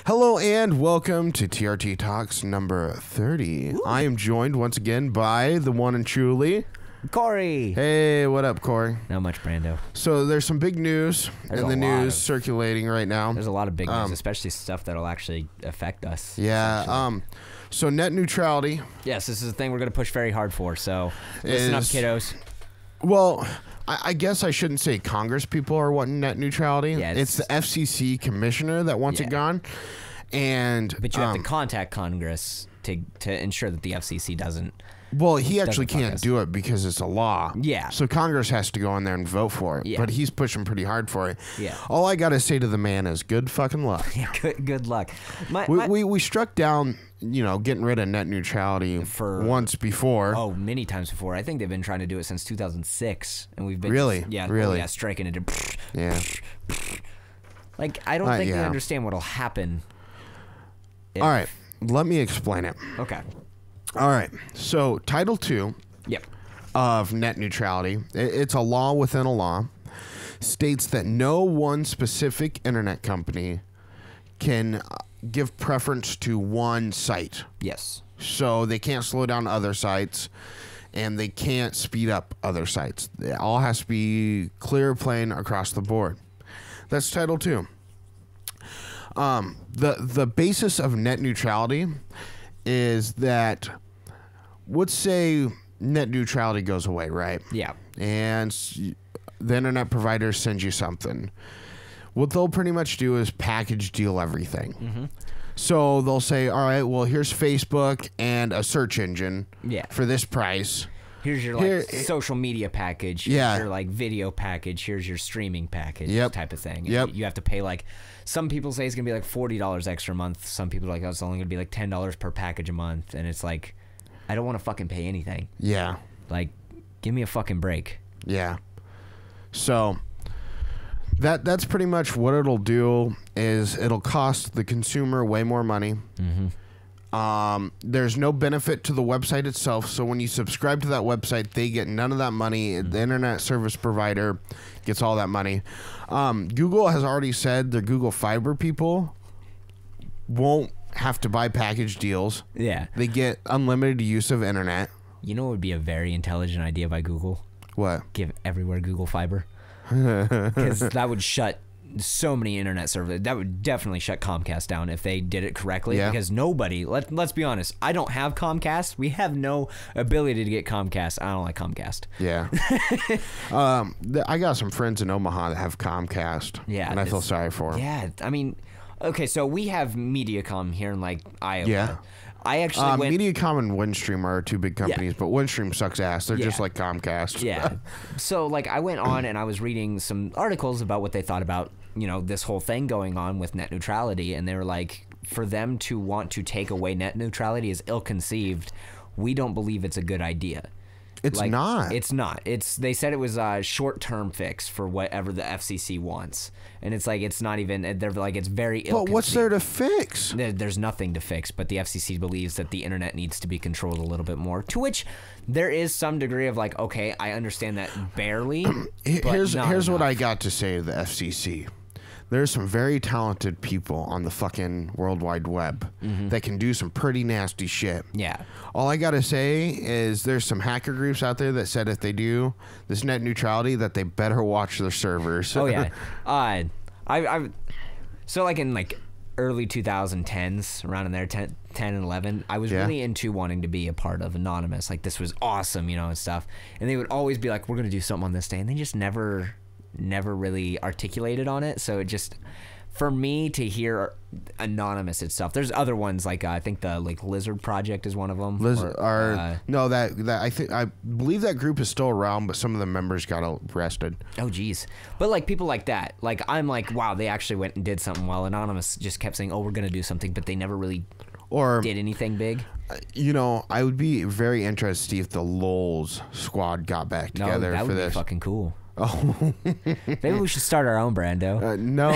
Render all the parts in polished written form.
Hello and welcome to TRT Talks number 30. Ooh. I am joined once again by the one and truly Corey. Hey, what up, Corey? Not much, Brando. So there's some big news in the news circulating right now. There's a lot of big news, especially stuff that'll actually affect us. Yeah. So net neutrality. Yes, this is a thing we're going to push very hard for. So listen up, kiddos. Well, I guess I shouldn't say Congress people are wanting net neutrality. Yeah, it's the FCC commissioner that wants it gone. But you have to contact Congress to ensure that the FCC doesn't. Well, he actually can't do it because it's a law. Yeah. So Congress has to go in there and vote for it. Yeah. But he's pushing pretty hard for it. Yeah. All I got to say to the man is good fucking luck. Good luck. We struck down, getting rid of net neutrality for once before. Oh, many times before. I think they've been trying to do it since 2006. And we've been. Really? Yeah, striking it. Yeah. Like, I don't think they understand what'll happen. All right. Let me explain it. Okay. All right, so Title II of net neutrality, it's a law within a law, states that no one specific internet company can give preference to one site. Yes. So they can't slow down other sites, and they can't speed up other sites. It all has to be clear, plain, across the board. That's Title II. The basis of net neutrality is that, let's say net neutrality goes away, right? Yeah. And the internet provider sends you something. What they'll pretty much do is package deal everything. Mm-hmm. So they'll say, all right, well, here's Facebook and a search engine for this price. Here's your social media package. Here's your video package. Here's your streaming package type of thing. Yep. You have to pay some people say it's going to be $40 extra a month. Some people are like, oh, it's only going to be $10 per package a month. And it's like, I don't want to fucking pay anything. Yeah. Like, give me a fucking break. Yeah. So that's pretty much what it'll do is it'll cost the consumer way more money. Mm-hmm. There's no benefit to the website itself. So when you subscribe to that website, they get none of that money. Mm-hmm. The internet service provider gets all that money. Google has already said the Google Fiber people won't have to buy package deals. Yeah. They get unlimited use of internet. You know what would be a very intelligent idea by Google? What? Give everywhere Google Fiber. Because that would shut so many internet servers. That would definitely shut Comcast down if they did it correctly. Yeah. Because nobody, let's be honest, I don't have Comcast. We have no ability to get Comcast. I don't like Comcast. Yeah. I got some friends in Omaha that have Comcast. Yeah. And I feel sorry for them. Yeah. I mean, okay, so we have Mediacom here in Iowa. Yeah. I actually went... Mediacom and Windstream are two big companies, but Windstream sucks ass. They're just like Comcast. Yeah. So I went on and I was reading some articles about what they thought about, this whole thing going on with net neutrality, and they were like, for them to want to take away net neutrality is ill-conceived. We don't believe it's a good idea. It's not. It's not. They said it was a short-term fix for whatever the FCC wants, and it's not even. They're like, it's very ill. But what's there to fix? There's nothing to fix. But the FCC believes that the internet needs to be controlled a little bit more. To which there is some degree of okay, I understand that barely. Here's what I got to say to the FCC. There's some very talented people on the fucking World Wide Web that can do some pretty nasty shit. Yeah. All I got to say is there's some hacker groups out there that said if they do this net neutrality that they better watch their servers. Oh, yeah. So in early 2010s, around in there, 10 and 11, I was really into wanting to be a part of Anonymous. This was awesome, and stuff. And they would always be like, we're going to do something on this day. And they just never really articulated on it. So it just, for me to hear Anonymous itself, there's other ones I think the Lizard Project is one of them. I believe that group is still around, but some of the members got arrested. Oh geez. But people like that, I'm wow, they actually went and did something, while Anonymous just kept saying, oh, we're gonna do something, but they never really did anything big. I would be very interested to see if the Lols squad got back together that for would this. Be fucking cool. Oh, maybe we should start our own, Brando. No,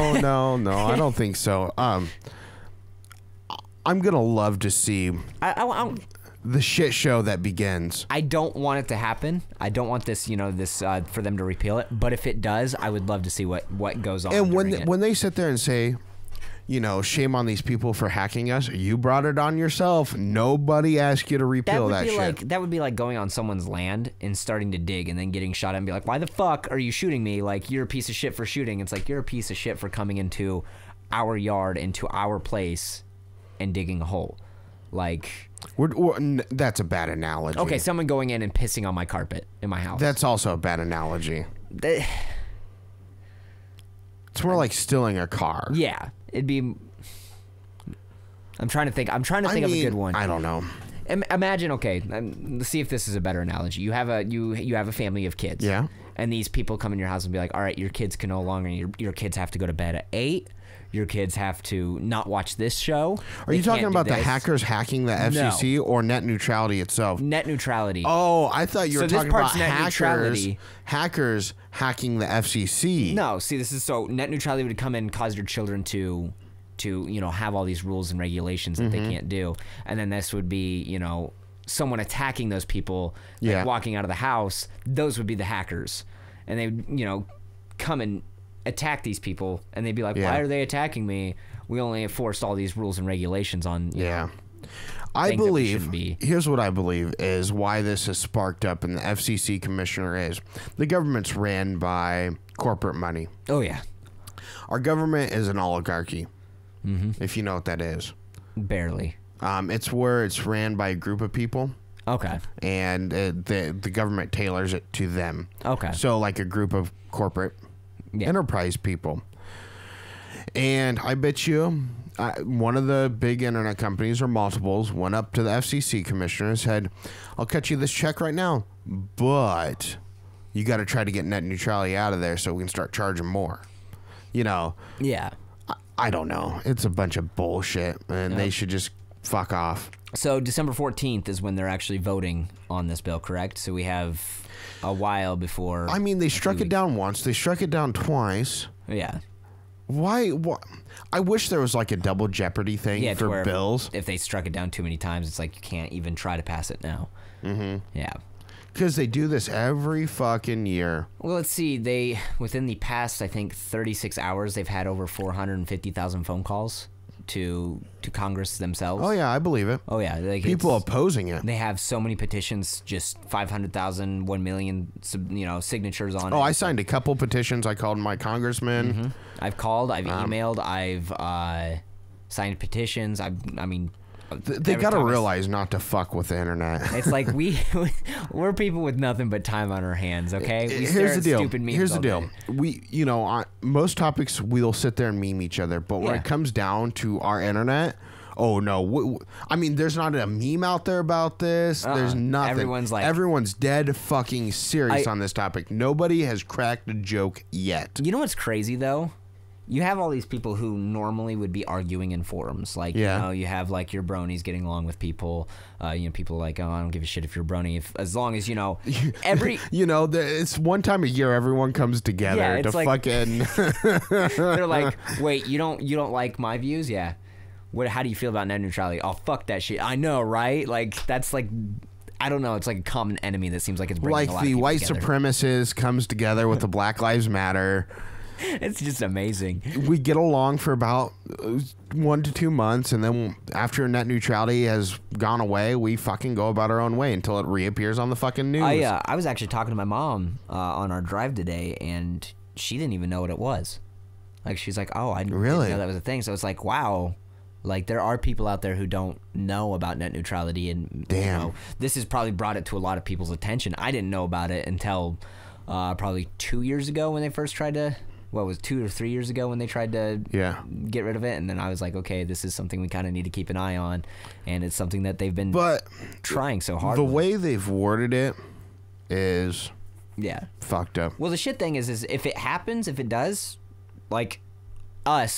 I don't think so. I'm gonna love to see the shit show that begins. I don't want it to happen. I don't want this, for them to repeal it. But if it does, I would love to see what goes on. And when they sit there and say, you know, shame on these people for hacking us. You brought it on yourself. Nobody asked you to repeal that shit. That would be like going on someone's land and starting to dig and then getting shot at and be like, why the fuck are you shooting me? Like, you're a piece of shit for shooting. It's like, you're a piece of shit for coming into our yard, into our place, and digging a hole. Like... that's a bad analogy. Okay, someone going in and pissing on my carpet in my house. That's also a bad analogy. It's more like stealing a car. Yeah. It'd be... I'm trying to think of a good one. I don't know. Imagine, okay, let's see if this is a better analogy. You have a family of kids. Yeah. And these people come in your house and be like, all right, your kids can no longer, your kids have to go to bed at 8. Your kids have to not watch this show. Are you talking about the hackers hacking the FCC or net neutrality itself? Net neutrality. Oh, I thought you were talking about hackers hacking the FCC. No, see, this is so net neutrality would come in and cause your children to you know, have all these rules and regulations that they can't do, and then this would be, you know, someone attacking those people, like walking out of the house. Those would be the hackers, and they would, you know, come and attack these people, and they'd be like, why are they attacking me? We only enforced all these rules and regulations on you know, I believe here's what I believe is why this has sparked up, and the FCC commissioner is the government's ran by corporate money. Oh yeah, our government is an oligarchy. If you know what that is. Barely. It's where it's ran by a group of people. Okay. And the government tailors it to them. Okay. So like a group of corporate enterprise people. And I bet you one of the big internet companies or multiples went up to the FCC commissioner and said, I'll cut you this check right now, but you got to try to get net neutrality out of there so we can start charging more. You know. Yeah. I don't know. It's a bunch of bullshit, and they should just fuck off. So December 14th is when they're actually voting on this bill, correct? So we have a while before... I mean, they struck it down once. They struck it down twice. Yeah. Why? I wish there was like a double jeopardy thing for bills. If they struck it down too many times, it's like you can't even try to pass it now. Yeah. Because they do this every fucking year. Well, let's see. Within the past, I think, 36 hours, they've had over 450,000 phone calls to Congress themselves. Oh, yeah, I believe it. Oh, yeah. Like, people opposing it. They have so many petitions, just 500,000, 1 million, you know, signatures on it. Oh, I signed a couple petitions. I called my congressman. I've called, I've emailed, I've signed petitions. I mean... They got to realize not to fuck with the internet. It's like we're people with nothing but time on our hands, okay? We Here's the deal. Stupid memes Here's the deal. Day. We, you know, on most topics we'll sit there and meme each other, but when it comes down to our internet, oh no. I mean, there's not a meme out there about this. There's nothing. Everyone's dead fucking serious on this topic. Nobody has cracked a joke yet. You know what's crazy though? You have all these people who normally would be arguing in forums. Like, you know, you have, like, your bronies getting along with people. You know, people like, oh, I don't give a shit if you're a brony. As long as, you know, every... you know, it's one time a year everyone comes together to fucking... They're like, wait, you don't like my views? Yeah. How do you feel about net neutrality? Oh, fuck that shit. I know, right? Like, that's like... I don't know. It's like a common enemy that seems like it's bringing a lot of people white together. supremacist comes together with the Black Lives Matter... It's just amazing. We get along for about 1 to 2 months, and then after net neutrality has gone away, we fucking go about our own way until it reappears on the fucking news. I was actually talking to my mom on our drive today, and she didn't even know what it was. Like, she's like, oh, I didn't know that was a thing. So it's like, wow. Like, there are people out there who don't know about net neutrality, and you know, this has probably brought it to a lot of people's attention. I didn't know about it until probably 2 years ago when they first tried to... What was 2 or 3 years ago when they tried to get rid of it, and then I was like, okay, this is something we kind of need to keep an eye on, and it's something that they've been trying so hard. The way they've worded it is fucked up. Well, the shit thing is if it happens, if it does, like our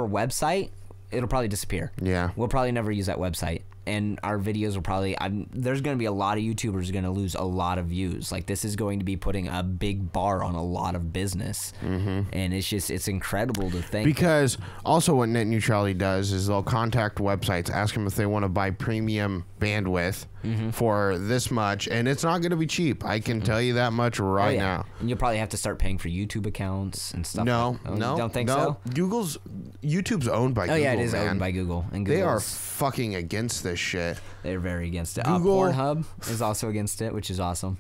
website, it'll probably disappear. Yeah, we'll probably never use that website. And our videos will probably... there's going to be a lot of YouTubers going to lose a lot of views. Like, this is going to be putting a big bar on a lot of business. And it's incredible to think. Because also what net neutrality does is they'll contact websites, ask them if they want to buy premium bandwidth. for this much, and it's not going to be cheap. I can tell you that much right now. And you'll probably have to start paying for YouTube accounts and stuff. No, you don't think so? YouTube's owned by Google. Oh yeah, it is man. owned by Google. And they are fucking against this shit. They're very against it. Google, Pornhub is also against it, which is awesome.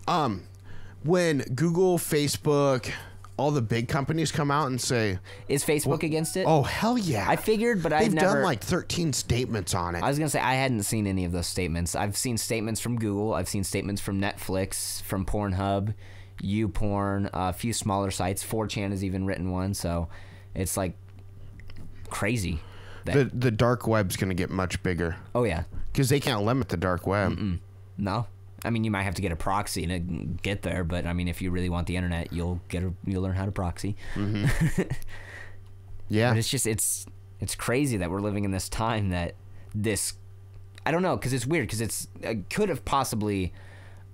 When Google, Facebook, all the big companies come out and say, is Facebook against it? Oh hell yeah! I figured, but they've done like 13 statements on it. I was gonna say I hadn't seen any of those statements. I've seen statements from Google. I've seen statements from Netflix, from Pornhub, YouPorn, a few smaller sites. 4chan has even written one. So it's like crazy. The dark web's gonna get much bigger. Oh yeah, because they can't limit the dark web. No. I mean, you might have to get a proxy to get there, but I mean, if you really want the internet, you'll learn how to proxy. Yeah, but it's just it's crazy that we're living in this time that this, I don't know, because it's weird because it could have possibly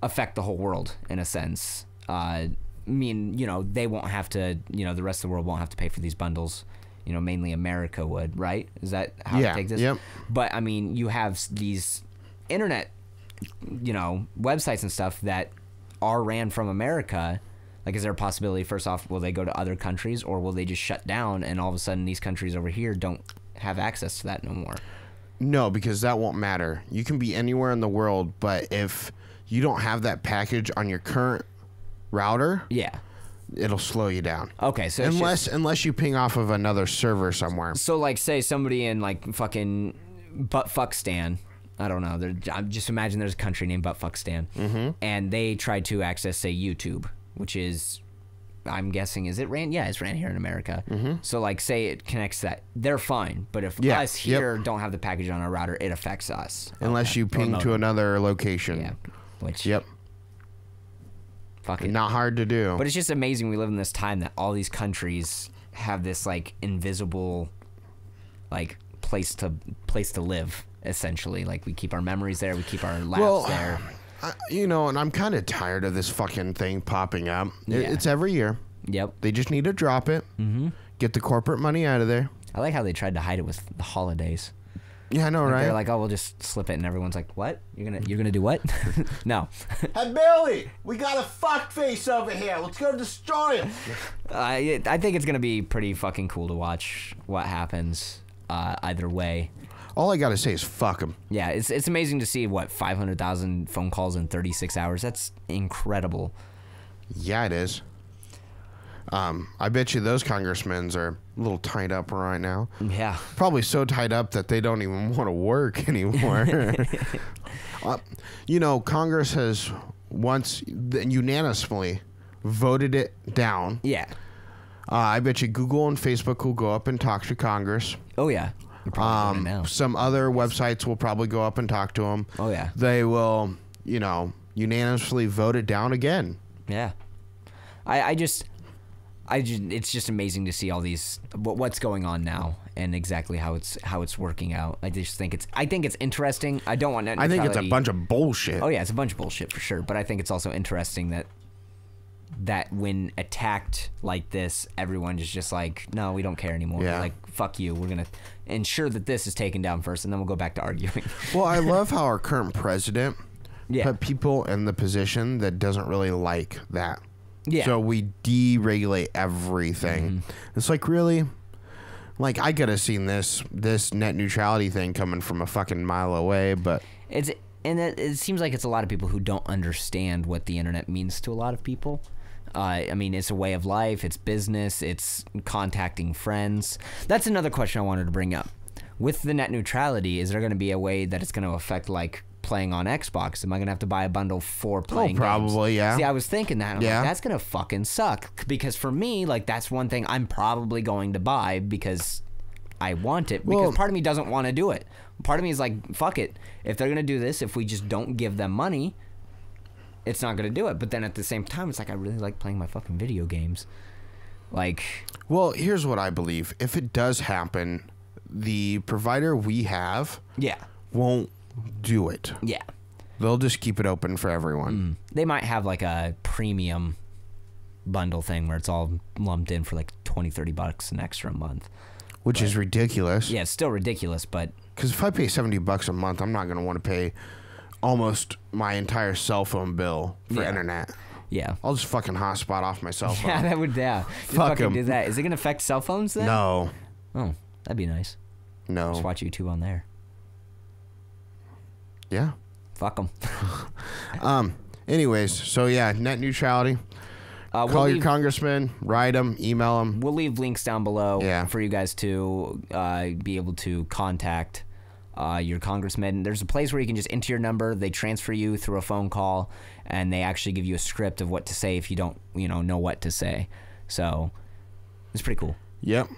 affect the whole world in a sense. I mean, they won't have to, the rest of the world won't have to pay for these bundles. Mainly America would, right? Is that how it takes this? Yep. But I mean, you have these internet websites and stuff that are ran from America. Like, is there a possibility, first off, will they go to other countries, or will they just shut down and all of a sudden these countries over here don't have access to that no more? No, because that won't matter. You can be anywhere in the world, but if you don't have that package on your current router, it'll slow you down. Okay, so unless you ping off of another server somewhere. So like, say somebody in like fucking Buttfuckstan, I don't know. Just imagine there's a country named Buttfuckstan, and they tried to access, say, YouTube, which is, I'm guessing, is it ran? Yeah, it's ran here in America. So, like, say it connects that, they're fine. But if us here don't have the package on our router, it affects us. Unless you ping to another location. Yeah. Which. Fuck it. Not hard to do. But it's just amazing we live in this time that all these countries have this like invisible, like place to live. Essentially, like we keep our memories there, we keep our laughs there. And I'm kind of tired of this fucking thing popping up. It's every year. Yep. They just need to drop it. Get the corporate money out of there. I like how they tried to hide it with the holidays. Yeah, I know, right? They're like, oh, we'll just slip it, and everyone's like, what? You're gonna do what? No. Hey, Billy, we got a fuckface over here. Let's go destroy him. I think it's gonna be pretty fucking cool to watch what happens either way. All I gotta say is fuck him. Yeah, it's amazing to see 500,000 phone calls in 36 hours. That's incredible. Yeah, it is. I bet you those congressmen are a little tied up right now. Yeah. Probably so tied up that they don't even want to work anymore. Congress has once unanimously voted it down. Yeah. I bet you Google and Facebook will go up and talk to Congress. Oh, yeah. Some other websites will probably go up and talk to them. Oh, yeah. They will, unanimously vote it down again. Yeah. It's just amazing to see all these what's going on now and exactly how it's working out. I think it's interesting. I don't want net neutrality. I think it's a bunch of bullshit. Oh yeah, it's a bunch of bullshit for sure. But I think it's also interesting that when attacked like this, everyone is just like, no, we don't care anymore. Yeah. Like, fuck you. We're gonna ensure that this is taken down first, and then we'll go back to arguing. Well, I love how our current president put people in the position that doesn't really like that. Yeah. So we deregulate everything. It's like, really? Like, I could have seen this net neutrality thing coming from a fucking mile away, but it seems like it's a lot of people who don't understand what the internet means to a lot of people. I mean, it's a way of life, it's business, it's contacting friends. That's another question I wanted to bring up. With the net neutrality, is there going to be a way that it's going to affect, like, playing on Xbox? Am I going to have to buy a bundle for playing probably, games? yeah. See, I was thinking that. I'm like, that's going to fucking suck. Because for me, like, that's one thing I'm probably going to buy because I want it. Because part of me doesn't want to do it. Part of me is like, fuck it. If they're going to do this, if we just don't give them money, it's not going to do it. But then at the same time, it's like, I really like playing my fucking video games. Like... Well, here's what I believe. If it does happen, the provider we have won't do it. Yeah. They'll just keep it open for everyone. They might have like a premium bundle thing where it's all lumped in for like $20-$30 an extra a month. Which is ridiculous. Yeah, it's still ridiculous, but... Because if I pay $70 a month, I'm not going to want to pay almost my entire cell phone bill for internet. Yeah. I'll just fucking hotspot off my cell phone. Yeah, that would, yeah. Just Fuck fucking 'em. do that. Is it going to affect cell phones then? No. Oh, that'd be nice. No. Just watch YouTube on there. Yeah. Fuck them. Anyways, so yeah, net neutrality. Call your congressman, write them, email them. We'll leave links down below Yeah. for you guys to be able to contact your congressman. There's a place where you can just enter your number. They transfer you through a phone call, and they actually give you a script of what to say if you don't, know what to say. So it's pretty cool. Yep.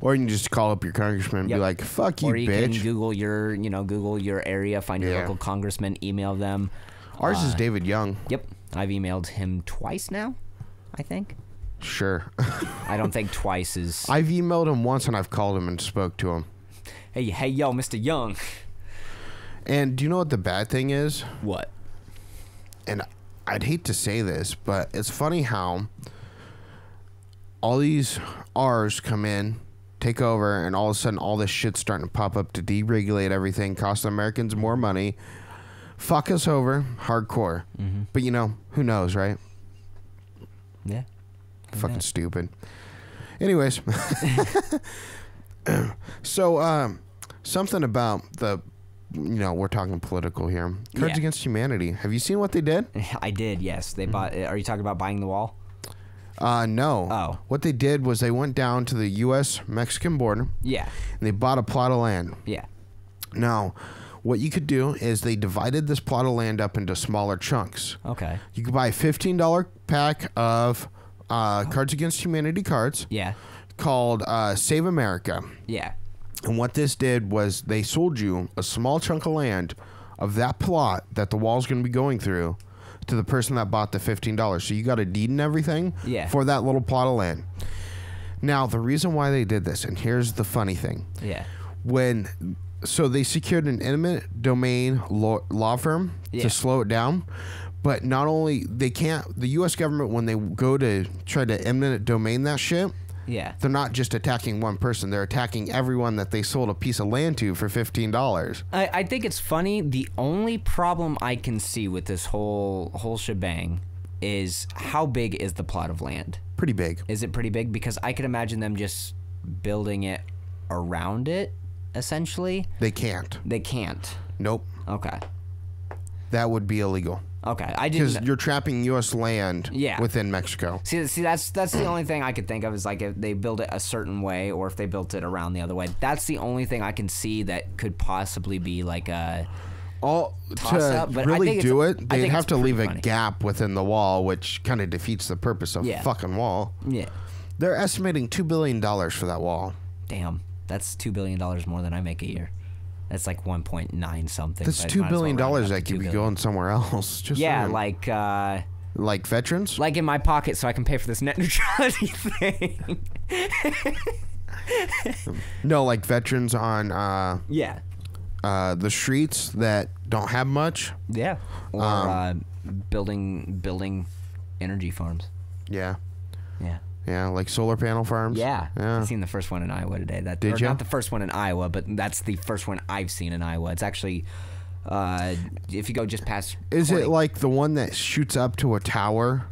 Or you can just call up your congressman and be like, "Fuck you, or you bitch." can Google your area, find your local congressman, email them. Ours is David Young. Yep, I've emailed him twice now, I think. Sure. I don't think twice is. I've emailed him once and I've called him and spoke to him. Hey, yo, Mr. Young. And do you know what the bad thing is? What? And I'd hate to say this, but it's funny how all these R's come in, take over, and all of a sudden all this shit's starting to pop up to deregulate everything, cost Americans more money, fuck us over, hardcore. Mm-hmm. But who knows, right? Yeah. Fucking stupid. Anyways. So, something about the, we're talking political here. Cards Against Humanity. Have you seen what they did? I did, yes. They bought. Are you talking about buying the wall? No. Oh. What they did was they went down to the U.S.-Mexican border. Yeah. And they bought a plot of land. Yeah. Now, what you could do is they divided this plot of land up into smaller chunks. Okay. You could buy a $15 pack of Cards Against Humanity cards. Yeah. Called Save America. Yeah. And what this did was they sold you a small chunk of land of that plot that the wall's going to be going through to the person that bought the $15. So you got a deed and everything for that little plot of land. Now, the reason why they did this, and here's the funny thing. Yeah. So they secured an eminent domain law firm to slow it down. But not only, the U.S. government, when they go to try to eminent domain that shit, they're not just attacking one person. They're attacking everyone that they sold a piece of land to for $15. I think it's funny. The only problem I can see with this whole shebang is how big is the plot of land? Pretty big. Is it pretty big? Because I could imagine them just building it around it, essentially. They can't. They can't. Nope. Okay. That would be illegal. Okay, I didn't. Because you're trapping U.S. land within Mexico. See, that's the only thing I could think of is like if they build it a certain way or if they built it around the other way. That's the only thing I can see that could possibly be like a toss-up. But really do it, they'd have to leave a funny gap within the wall, which kind of defeats the purpose of a fucking wall. Yeah. They're estimating $2 billion for that wall. Damn, that's $2 billion more than I make a year. That's like 1.9 something. That's $2 billion that could be going somewhere else. Just saying. Like veterans? Like in my pocket so I can pay for this net neutrality thing. No, like veterans on the streets that don't have much. Yeah. Or building energy farms. Yeah. Yeah. Yeah, like solar panel farms. Yeah. I seen the first one in Iowa today. Did you? Not the first one in Iowa, but that's the first one I've seen in Iowa. It's actually, if you go just past. Is it like the one that shoots up to a tower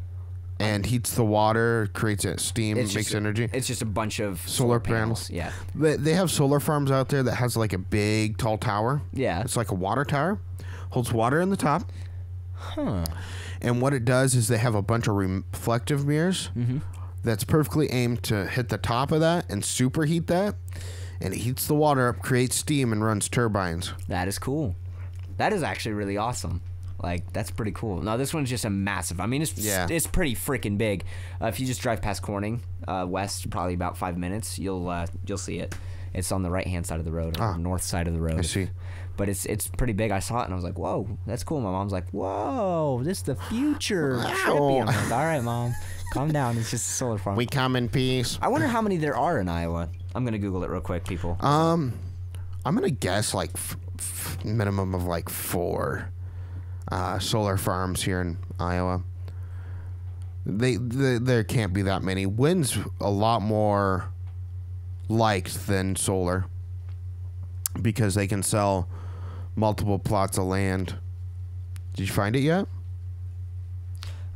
and heats the water, creates steam, makes energy? It's just a bunch of solar panels. Yeah. They have solar farms out there that has like a big, tall tower. Yeah. It's like a water tower. Holds water in the top. Huh. And what it does is they have a bunch of reflective mirrors. Mm-hmm. That's perfectly aimed to hit the top of that and superheat that, and it heats the water up, creates steam, and runs turbines. That is cool. That is actually really awesome. Like, that's pretty cool. Now, this one's just a massive. I mean, it's pretty freaking big. If you just drive past Corning, west, probably about 5 minutes, you'll see it. It's on the right-hand side of the road, or north side of the road. I see. But it's pretty big. I saw it, and I was like, whoa, that's cool. My mom's like, whoa, this is the future. Trippy. I'm like, all right, Mom. Calm down. It's just a solar farm. We come in peace. I wonder how many there are in Iowa. I'm gonna Google it real quick, people. I'm gonna guess like minimum of like 4 solar farms here in Iowa. There can't be that many. Wind's a lot more liked than solar because they can sell multiple plots of land Did you find it yet?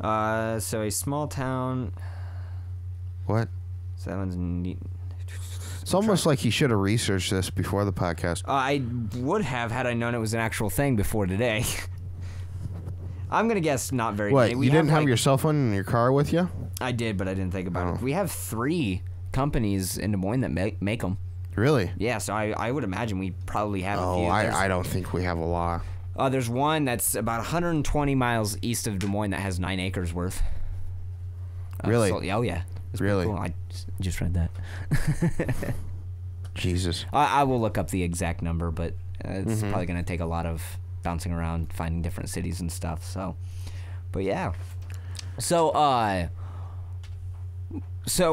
So a small town. What? So that one's neat. It's almost like he should have researched this before the podcast. I would have had I known it was an actual thing before today. I'm gonna guess not very What? many. You didn't have your cell phone in your car with you? I did, but I didn't think about it. We have 3 companies in Des Moines that make them. Really? Yeah, so I would imagine we probably have a few. Oh, I don't think we have a lot. There's one that's about 120 miles east of Des Moines that has 9 acres worth. Really? Oh, yeah. That's really? Cool. I just read that. Jesus. I will look up the exact number, but it's probably going to take a lot of bouncing around, finding different cities and stuff. So, but yeah. So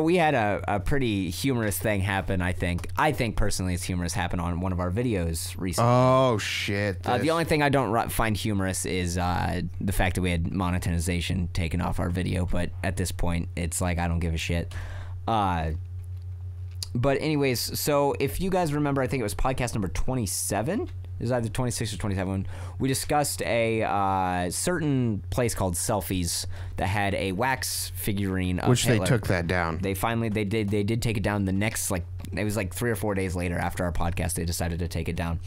we had a pretty humorous thing happen, I think. I think personally it's humorous happen on one of our videos recently. Oh, shit. The only thing I don't find humorous is the fact that we had monetization taken off our video, but at this point, it's like I don't give a shit. But anyways, so if you guys remember, I think it was podcast number 27. It was either 26 or 27. We discussed a certain place called Selfies that had a wax figurine of Which Hitler. they took that down. They did take it down the next, like, it was like 3 or 4 days later after our podcast, they decided to take it down.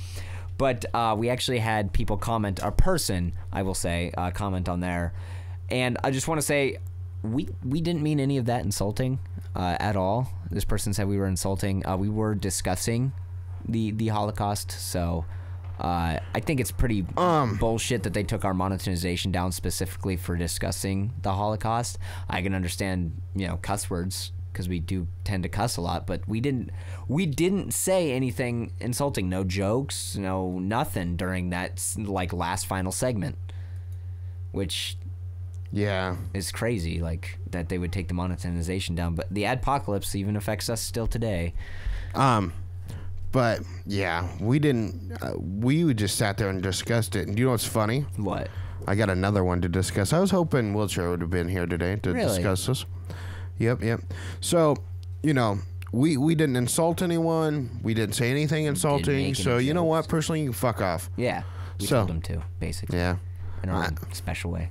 But we actually had people comment, a person, I will say, comment on there. And I just want to say, we didn't mean any of that insulting at all. This person said we were insulting. We were discussing the Holocaust, so I think it's pretty bullshit that they took our monetization down specifically for discussing the Holocaust. I can understand, cuss words because we do tend to cuss a lot, but we didn't say anything insulting. No jokes, no nothing during that like last final segment, which is crazy, like that they would take the monetization down. But the adpocalypse even affects us still today. But yeah, we didn't. We just sat there and discussed it. And do you know what's funny? What? I got another one to discuss. I was hoping Wheelchair would have been here today to discuss this. Yep. So, we didn't insult anyone. We didn't say anything insulting. So you know what? Personally, you can fuck off. Yeah. We told them to, basically. Yeah. In our own special way.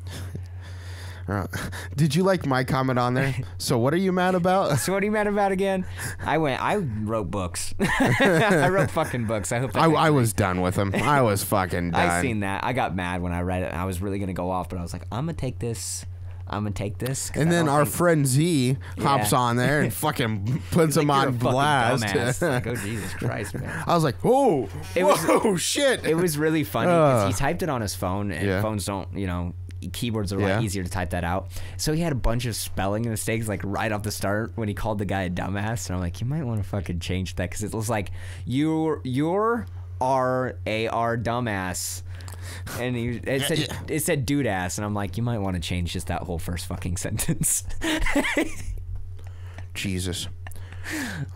Did you like my comment on there? So what are you mad about? So what are you mad about again? I wrote books. I wrote fucking books. I hope I was done with them. I was fucking done. I seen that. I got mad when I read it. I was really going to go off, but I was like, I'm going to take this. And then our friend Z hops on there and fucking puts him on blast. Like, oh, Jesus Christ, man. I was like, shit. It was really funny because he typed it on his phone, and phones don't, keyboards are a lot easier to type that out. So he had a bunch of spelling mistakes like right off the start when he called the guy a dumbass, and I'm like, you might want to fucking change that because it was like you're R-A-R dumbass, and it said dude ass, and I'm like, you might want to change just that whole first fucking sentence. Jesus.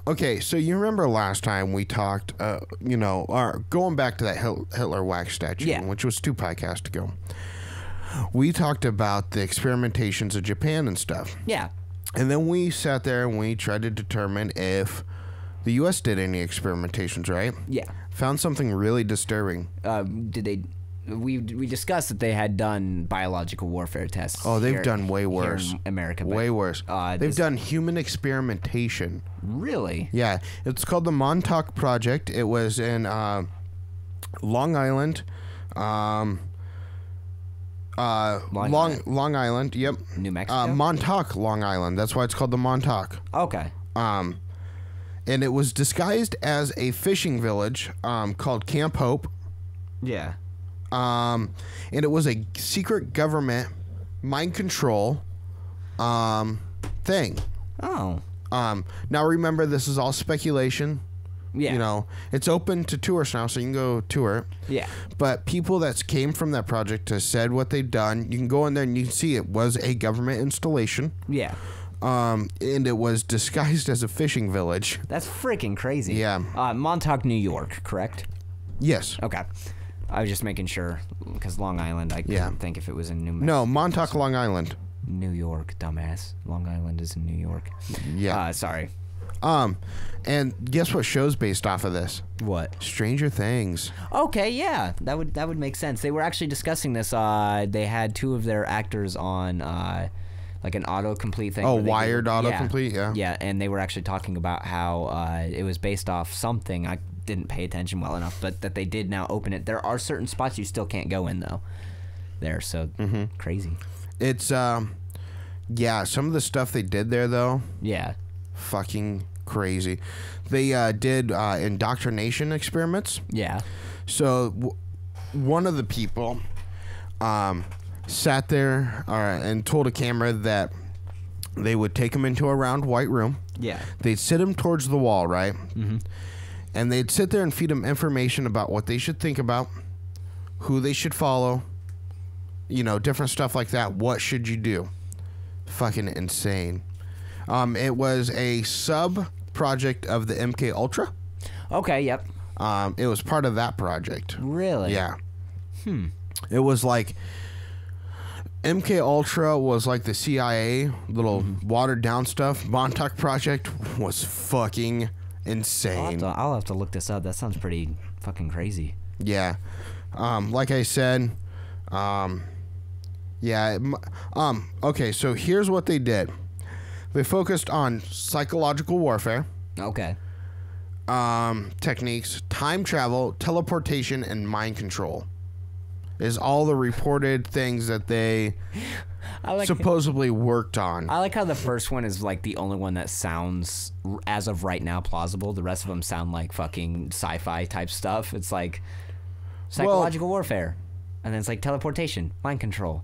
Okay, so you remember last time we talked, going back to that Hitler wax statue, which was 2 podcasts ago. We talked about the experimentations of Japan and stuff. Yeah. And then we sat there and we tried to determine if the U.S. did any experimentations, right? Yeah. Found something really disturbing. Did they... We discussed that they had done biological warfare tests. Oh, they've done way worse. Here in America. Way worse. They've done human experimentation. Really? Yeah. It's called the Montacuk Project. It was in Long Island. Long Island, yep. New Mexico? Montacuk, Long Island. That's why it's called the Montacuk. Okay. And it was disguised as a fishing village called Camp Hope. Yeah. And it was a secret government mind control thing. Oh. Now remember, this is all speculation. Yeah. It's open to tourists now, so you can go tour it. Yeah. But people that came from that project has said what they've done. You can go in there and you can see it was a government installation. Yeah. And it was disguised as a fishing village. That's freaking crazy. Yeah. Montauk, New York, correct? Yes. Okay. I was just making sure, because Long Island, I couldn't think if it was in New Mexico. No, Montauk, Long Island. New York, dumbass. Long Island is in New York. Yeah. Sorry. And guess what show's based off of this? What? Stranger Things. Okay, yeah, that would make sense. They were actually discussing this. They had two of their actors on like an autocomplete thing. Oh, wired autocomplete, yeah. Yeah, and they were actually talking about how it was based off something. I didn't pay attention well enough, but that they did now open it. There are certain spots you still can't go in though. There, so crazy. It's yeah, some of the stuff they did there though. Yeah. Fucking crazy. They did indoctrination experiments. Yeah. So one of the people sat there and told a camera that they would take him into a round white room. Yeah. They'd sit him towards the wall, right? Mm-hmm. And they'd sit there and feed him information about what they should think about, who they should follow, you know, different stuff like that. What should you do? Fucking insane. It was a sub-project of the MK Ultra. Okay, yep. It was part of that project. Really? Yeah. It was like MK Ultra was like the CIA, little watered down stuff. Montacuk project was fucking insane. I'll have to look this up. That sounds pretty fucking crazy. Yeah. Like I said, yeah. Okay, so here's what they did. They focused on psychological warfare. Okay. Techniques, time travel, teleportation, and mind control is all the reported things that they supposedly worked on. I like how the first one is like the only one that sounds, as of right now, plausible. The rest of them sound like fucking sci-fi type stuff. It's like psychological warfare, and then it's like teleportation, mind control,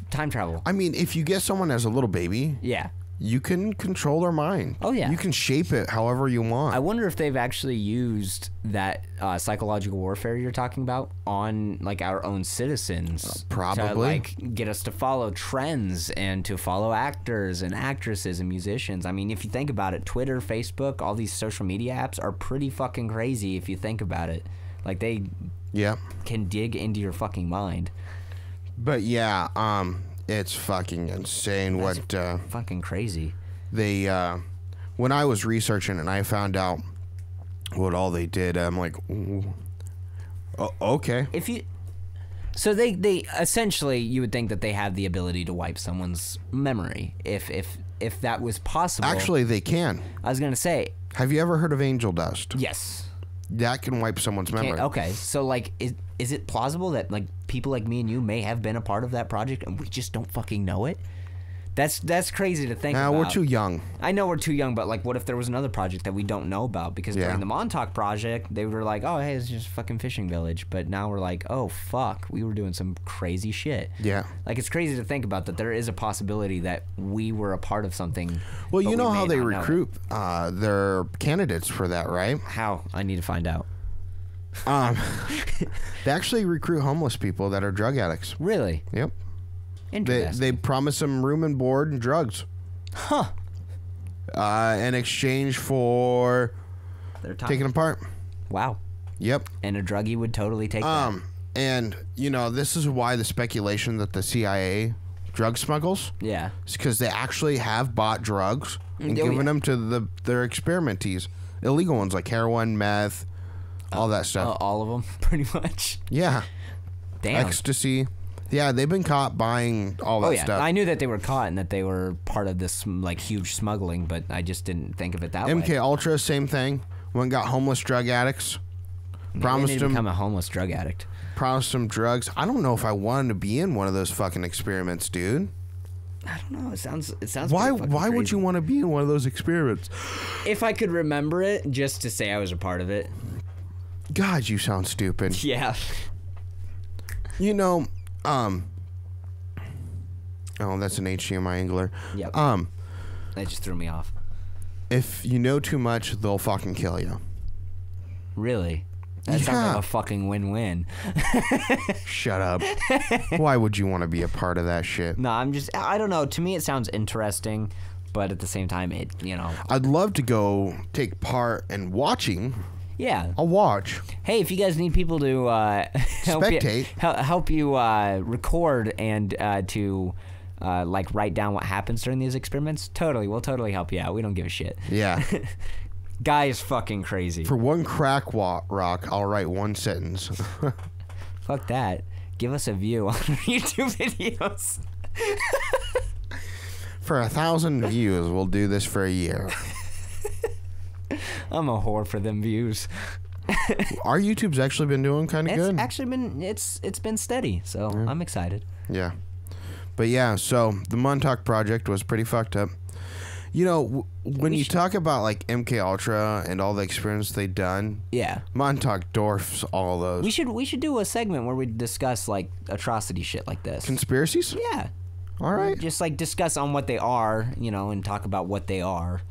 time travel. I mean, if you get someone as a little baby, yeah, you can control their mind. Oh, yeah. You can shape it however you want. I wonder if they've actually used that psychological warfare you're talking about on like our own citizens. Probably. To like get us to follow trends and to follow actors and actresses and musicians. I mean, if you think about it, Twitter, Facebook, all these social media apps are pretty fucking crazy if you think about it. Like they can dig into your fucking mind. But yeah, it's fucking insane. That's what fucking crazy. They when I was researching and I found out what all they did, I'm like, ooh, okay. If you so they essentially, you would think that they have the ability to wipe someone's memory if that was possible. Actually, they can. I was gonna say, have you ever heard of angel dust? yes. That can wipe someone's memory. Okay, so like, is it plausible that like people like me and you may have been a part of that project and we just don't fucking know it? That's crazy to think about. We're too young. I know we're too young, but like, what if there was another project that we don't know about? Because during the Montauk project, they were like, oh, hey, it's just a fucking fishing village. But now we're like, oh, fuck, we were doing some crazy shit. Yeah. Like, it's crazy to think about that there is a possibility that we were a part of something. Well, you know how they recruit their candidates for that, right? How? I need to find out. They actually recruit homeless people that are drug addicts. Really? Yep. Interesting. They promise them room and board and drugs. Huh. In exchange for their time. taking them apart. Wow. Yep. And a druggie would totally take that. And, you know, this is why the speculation that the CIA drug smuggles. Yeah. It's because they actually have bought drugs and given them to their experimentees. Illegal ones like heroin, meth, all that stuff. All of them, pretty much. Yeah. Damn. Ecstasy. Yeah, they've been caught buying all that stuff. I knew that they were caught and that they were part of this like huge smuggling, but I just didn't think of it that way. MK Ultra, same thing. Went and got homeless drug addicts. Promised them become a homeless drug addict. Promised them drugs. I don't know if I wanted to be in one of those fucking experiments, dude. I don't know. It sounds. Why would you want to be in one of those experiments? If I could remember it, just to say I was a part of it. God, you sound stupid. Yeah. You know, oh, that's an HDMI angler. Yep. That just threw me off. If you know too much, they'll fucking kill you. Really? That sounds like a fucking win-win. Shut up. Why would you want to be a part of that shit? No, I don't know. To me, it sounds interesting, but at the same time, I'd love to go take part in watching. Yeah. I'll watch. Hey, if you guys need people to spectate, help you record and to like write down what happens during these experiments, totally, we'll totally help you out. We don't give a shit. Yeah. Guy is fucking crazy. For one crack rock, I'll write one sentence. Fuck that. Give us a view on YouTube videos. For 1,000 views, we'll do this for a year. I'm a whore for them views. Our YouTube's actually been doing kind of good. It's actually been it's been steady, so I'm excited. Yeah. But yeah, so the Montacuk project was pretty fucked up. You know, when you talk about like MK Ultra and all the experiments they've done, yeah, Montacuk dwarfs all those. We should do a segment where we discuss like atrocity shit like this. Conspiracies? Yeah. All right. Just like discuss on what they are, you know, and talk about what they are.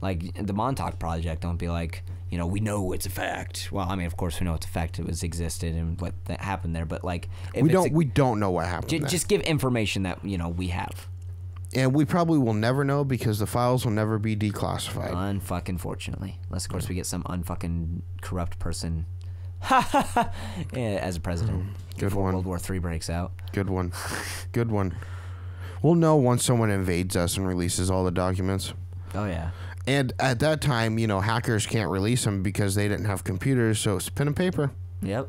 Like the Montacuk project, don't be like, you know, we know it's a fact. Well, I mean, of course we know it's a fact. It was existed and what that happened there, but like if we don't know what happened. Just give information that, you know, we have. And we probably will never know because the files will never be declassified. Unfucking fortunately. Unless, of course, we get some unfucking corrupt person as a president. Good one. World War III breaks out. Good one. Good one. We'll know once someone invades us and releases all the documents. Oh, yeah. And at that time, you know, hackers can't release them because they didn't have computers, so it's pen and paper. Yep.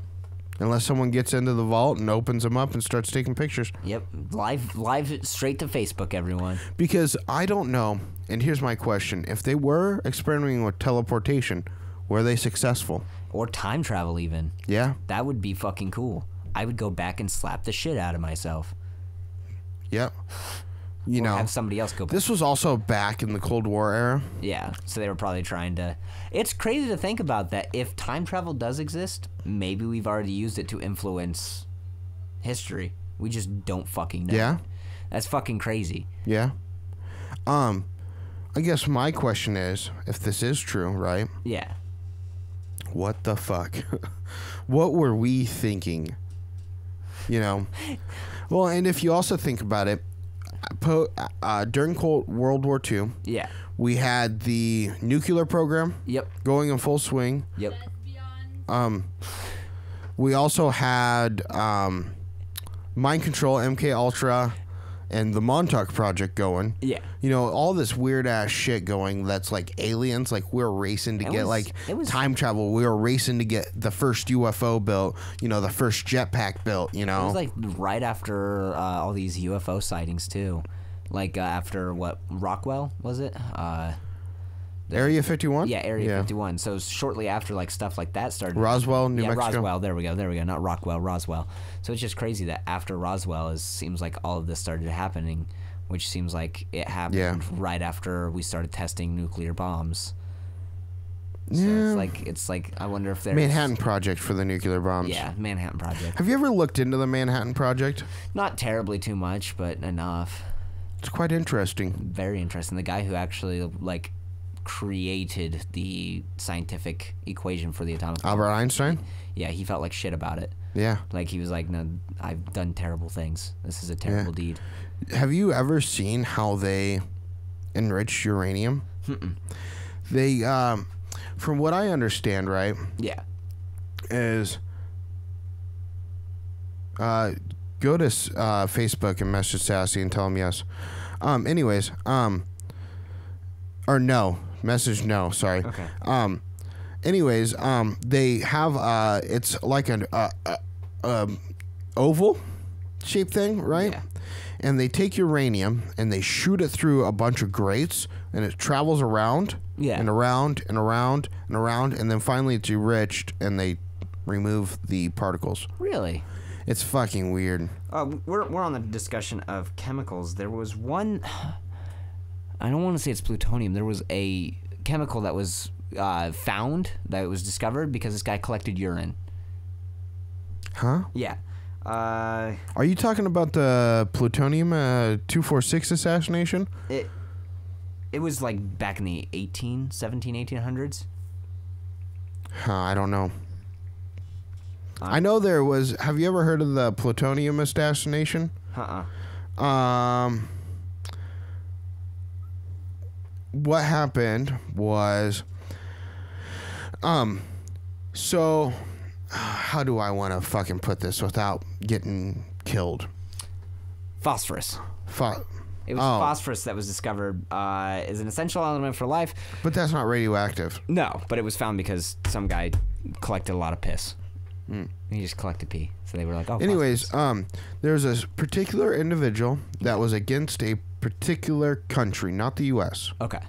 Unless someone gets into the vault and opens them up and starts taking pictures. Yep. Live straight to Facebook, everyone. Because I don't know, and here's my question. If they were experimenting with teleportation, were they successful? Or time travel, even. Yeah. That would be fucking cool. I would go back and slap the shit out of myself. Yep. You know, have somebody else go back. This was also back in the Cold War era. Yeah, so they were probably trying to... It's crazy to think about that. If time travel does exist, maybe we've already used it to influence history. We just don't fucking know. Yeah. That's fucking crazy. Yeah. I guess my question is, if this is true, right? Yeah. What the fuck? What were we thinking? You know? Well, and if you also think about it, during World War II, yeah, we had the nuclear program. Yep. Going in full swing. Yep. We also had mind control, MK Ultra, and the Montacuk project going. Yeah. You know, all this weird ass shit going that's like aliens. Like we're racing to get time travel. We were racing to get the first UFO built, you know, the first jetpack built, you know. It was like right after all these UFO sightings too. Like after what, Rockwell, was it? Area 51? Yeah, Area 51. So shortly after like stuff like that started. Roswell, New Mexico. Roswell, there we go. Not Rockwell, Roswell. So it's just crazy that after Roswell seems like all of this started happening, which seems like it happened right after we started testing nuclear bombs. So it's like I wonder if there's Manhattan Project for the nuclear bombs. Yeah, Manhattan Project. Have you ever looked into the Manhattan Project? Not terribly too much, but enough. It's quite interesting. Very interesting. The guy who actually like created the scientific equation for the atomic bomb. Albert Einstein? Yeah, he felt like shit about it. Yeah. Like he was like, no, I've done terrible things. This is a terrible deed. Have you ever seen how they enrich uranium? Mm-mm. They, from what I understand, right? Yeah. Is go to Facebook and message Sassy and tell him yes. Anyways, or no. Message no, sorry. Okay. Anyways, they have it's like an oval shaped thing, right? Yeah. And they take uranium and they shoot it through a bunch of grates and it travels around and around and around and around and then finally it's enriched and they remove the particles. Really? It's fucking weird. We're on the discussion of chemicals. There was one, I don't want to say it's plutonium. There was a chemical that was found, that was discovered because this guy collected urine. Huh? Yeah. Are you talking about the plutonium 246 assassination? It was like back in the 1800s. I don't know. I know there was. Have you ever heard of the plutonium assassination? What happened was, so how do I want to fucking put this without getting killed? Phosphorus. It was phosphorus that was discovered as an essential element for life. But that's not radioactive. No, but it was found because some guy collected a lot of piss. He just collected pee. So they were like, oh. Anyways, there's a particular individual that was against a particular country, not the U.S. Okay.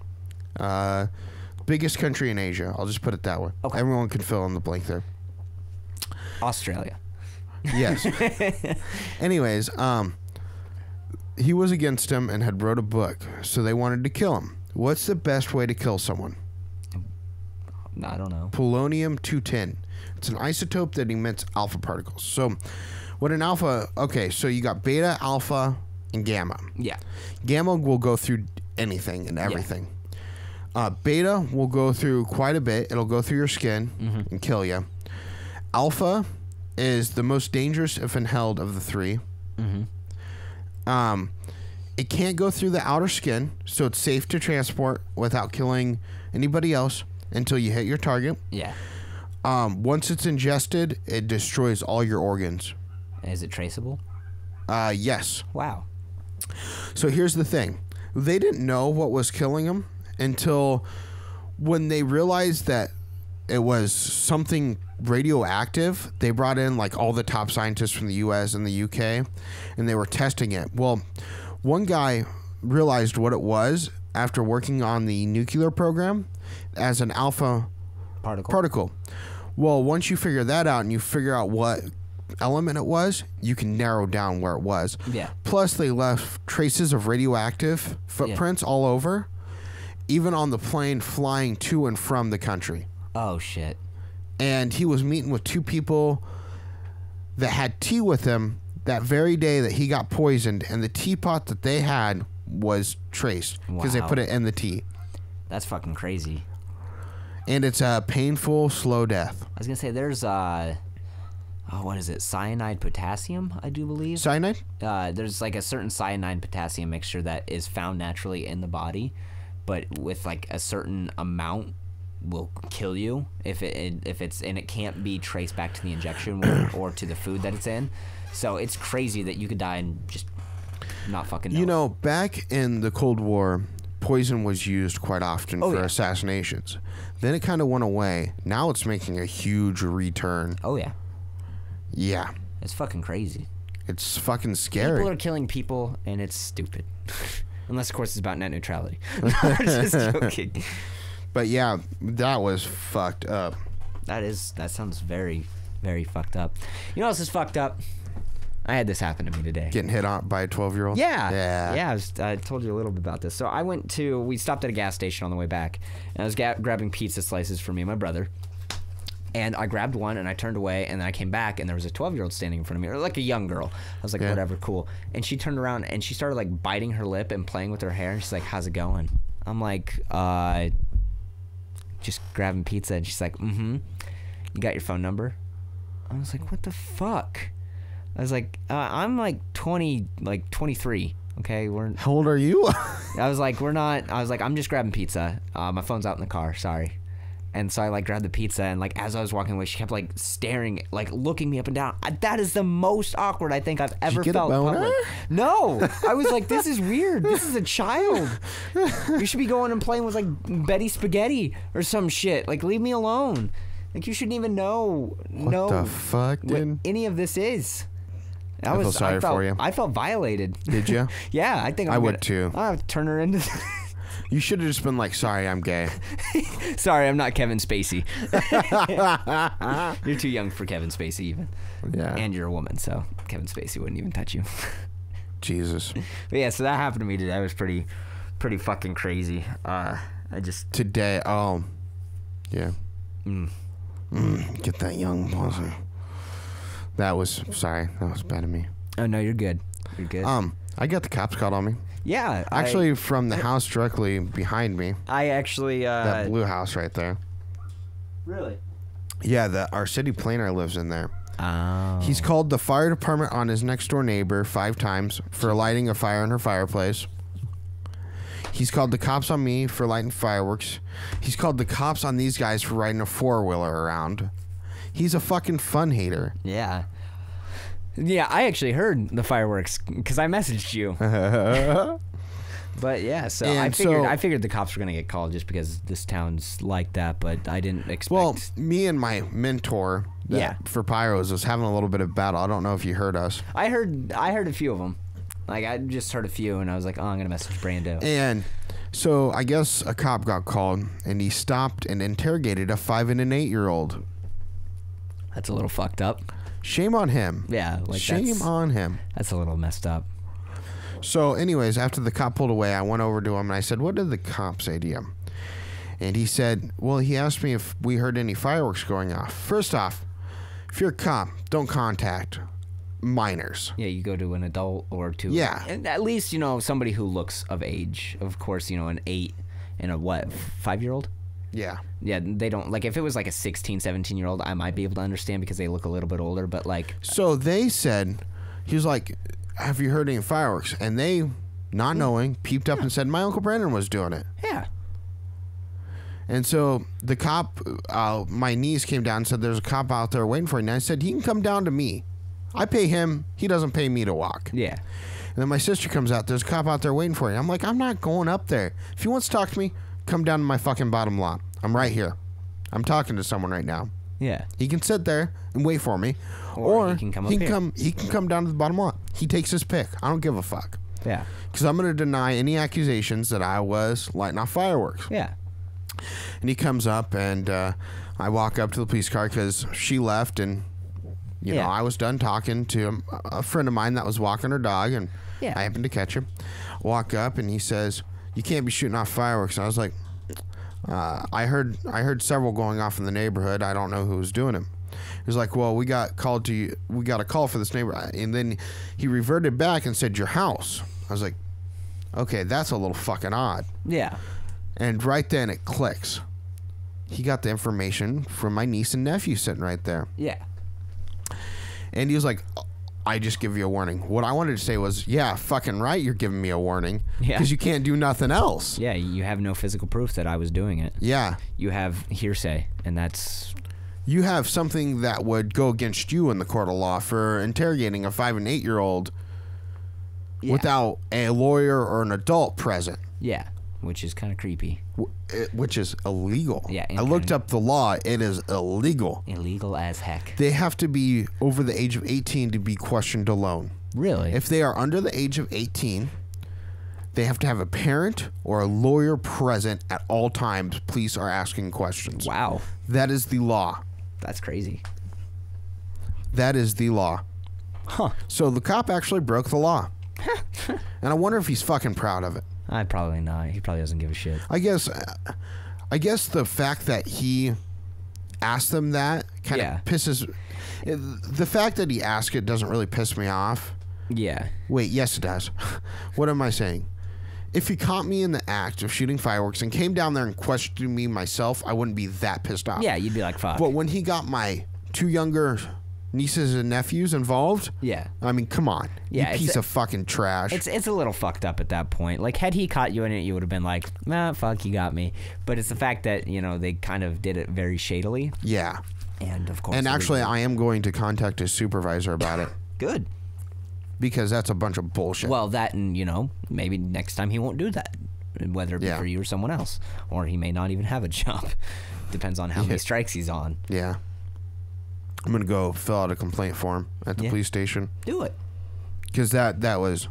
Biggest country in Asia. I'll just put it that way. Okay. Everyone can fill in the blank there. Australia. Yes. Anyways, he was against him and had wrote a book, so they wanted to kill him. What's the best way to kill someone? I don't know. Polonium-210. It's an isotope that emits alpha particles. So, what an alpha... Okay, so you got beta, alpha, and gamma. Yeah. Gamma will go through anything and everything. Yeah. Beta will go through quite a bit. It'll go through your skin and kill you. Alpha is the most dangerous if inhaled of the three. It can't go through the outer skin, so it's safe to transport without killing anybody else until you hit your target. Yeah. Once it's ingested, it destroys all your organs. Is it traceable? Yes. Wow. So here's the thing. They didn't know what was killing them until when they realized that it was something radioactive. They brought in like all the top scientists from the US and the UK, and they were testing it. Well, one guy realized what it was after working on the nuclear program as an alpha particle. Well, once you figure that out and you figure out what element it was, you can narrow down where it was. Yeah. Plus, they left traces of radioactive footprints all over, even on the plane flying to and from the country. Oh, shit. And he was meeting with two people that had tea with him that very day that he got poisoned, and the teapot that they had was traced because they put it in the tea. That's fucking crazy. And it's a painful, slow death. I was going to say, there's, what is it? Cyanide potassium, I do believe. Cyanide? There's like a certain cyanide potassium mixture that is found naturally in the body, but with like a certain amount will kill you if it's and it can't be traced back to the injection wound or to the food that it's in. So it's crazy that you could die and just not fucking know. You know, back in the Cold War, poison was used quite often for assassinations. Then it kind of went away. Now it's making a huge return. Oh, yeah. Yeah. It's fucking crazy. It's fucking scary. People are killing people, and it's stupid. Unless, of course, it's about net neutrality. I'm just joking. But yeah, that was fucked up. That sounds very, very fucked up. You know what else is fucked up? I had this happen to me today. Getting hit on by a 12-year-old? Yeah. I told you a little bit about this. So we stopped at a gas station on the way back, and I was grabbing pizza slices for me and my brother. And I grabbed one, and I turned away, and then I came back, and there was a 12-year-old standing in front of me, or like a young girl. I was like, whatever, cool. And she turned around, and she started like biting her lip and playing with her hair, and she's like, how's it going? I'm like, just grabbing pizza. And she's like, you got your phone number? I was like, what the fuck? I was like, I'm like 23. Okay, How old are you? I was like, I'm just grabbing pizza. My phone's out in the car. Sorry. And so I like grabbed the pizza, and like as I was walking away, she kept like staring, like looking me up and down. That is the most awkward I think I've ever felt in public. No, I was like, this is weird. This is a child. You should be going and playing with like Betty Spaghetti or some shit. Like, leave me alone. Like, you shouldn't even know. What the fuck, dude? What any of this is. I feel sorry for you. I felt violated. Did you? Yeah, I think I would too. I'll have to turn her into. You should have just been like, sorry, I'm gay. Sorry, I'm not Kevin Spacey. You're too young for Kevin Spacey even. Yeah. And you're a woman, so Kevin Spacey wouldn't even touch you. Jesus. But yeah, so that happened to me today. It was pretty fucking crazy. Today, yeah. Get that young pussy. That was bad of me. Oh, no, you're good. You're good. I got the cops called on me. Yeah. Actually, from the house directly behind me. I actually... that blue house right there. Really? Yeah, our city planner lives in there. Oh. He's called the fire department on his next door neighbor 5 times for lighting a fire in her fireplace. He's called the cops on me for lighting fireworks. He's called the cops on these guys for riding a 4-wheeler around. He's a fucking fun hater. Yeah. Yeah, I actually heard the fireworks because I messaged you. But yeah, so I figured the cops were gonna get called just because this town's like that, but I didn't expect. Well, me and my mentor, for pyros, was having a little bit of battle. I don't know if you heard us. I heard a few of them. Like I just heard a few, and I was like, oh, I'm gonna message Brando. And so I guess a cop got called, and he stopped and interrogated a 5 and an 8-year-old. That's a little fucked up. Shame on him. Yeah, like shame on him. That's a little messed up. So anyways, after the cop pulled away, I went over to him and I said, what did the cop say to you? And he said, well, he asked me if we heard any fireworks going off. First off, if you're a cop, don't contact minors. Yeah, you go to an adult or to... Yeah. And at least, you know, somebody who looks of age. Of course, you know, an 8 and a 5-year-old? Yeah. Yeah, they don't... Like, if it was like a 16, 17-year-old, I might be able to understand because they look a little bit older, but like... So they said, he was like... have you heard any fireworks? And they, not knowing, peeped up and said, my Uncle Brandon was doing it. Yeah. And so the cop, my niece came down and said, there's a cop out there waiting for you. And I said, he can come down to me. I pay him. He doesn't pay me to walk. Yeah. And then my sister comes out. There's a cop out there waiting for you. I'm like, I'm not going up there. If he wants to talk to me, come down to my fucking bottom lot. I'm right here. I'm talking to someone right now. Yeah. He can sit there and wait for me. Or he can come he can come down to the bottom lot. He takes his pick. I don't give a fuck. Yeah. Because I'm going to deny any accusations that I was lighting off fireworks. Yeah. And he comes up, and I walk up to the police car because she left, and, you know, I was done talking to a friend of mine that was walking her dog, and I happened to catch him. Walk up, and he says, you can't be shooting off fireworks. And I was like, I heard several going off in the neighborhood. I don't know who was doing them. He was like, well, we got a call for this neighbor. And then he reverted back and said, your house. I was like, okay, that's a little fucking odd. Yeah. And right then it clicks. He got the information from my niece and nephew sitting right there. Yeah. And he was like, I just give you a warning. What I wanted to say was, yeah, fucking right, you're giving me a warning. Yeah. Because you can't do nothing else. Yeah, you have no physical proof that I was doing it. Yeah. You have hearsay, and that's... You have something that would go against you in the court of law for interrogating a 5 and 8-year-old without a lawyer or an adult present. Yeah, which is kind of creepy. Which is illegal. Yeah. I looked up the law. It is illegal. Illegal as heck. They have to be over the age of 18 to be questioned alone. Really? If they are under the age of 18, they have to have a parent or a lawyer present at all times. Police are asking questions. Wow. That is the law. That's crazy. That is the law. Huh. So the cop actually broke the law. And I wonder if he's fucking proud of it. Probably not. He probably doesn't give a shit. I guess the fact that he asked them that kind of pisses... The fact that he asked it doesn't really piss me off. Yeah. Wait, yes it does. What am I saying? If he caught me in the act of shooting fireworks and came down there and questioned me myself, I wouldn't be that pissed off. Yeah, you'd be like, fuck. But when he got my 2 younger nieces and nephews involved, I mean, come on. Yeah, you piece of fucking trash. It's a little fucked up at that point. Like, had he caught you in it, you would have been like, nah, fuck, you got me. But it's the fact that, you know, they kind of did it very shadily. Yeah. And, of course... And actually, I am going to contact his supervisor about it. Good. Because that's a bunch of bullshit. Well, that and, you know, maybe next time he won't do that. Whether it be for you or someone else. Or he may not even have a job. Depends on how many strikes he's on. Yeah. I'm going to go fill out a complaint form at the police station. Do it. Because that was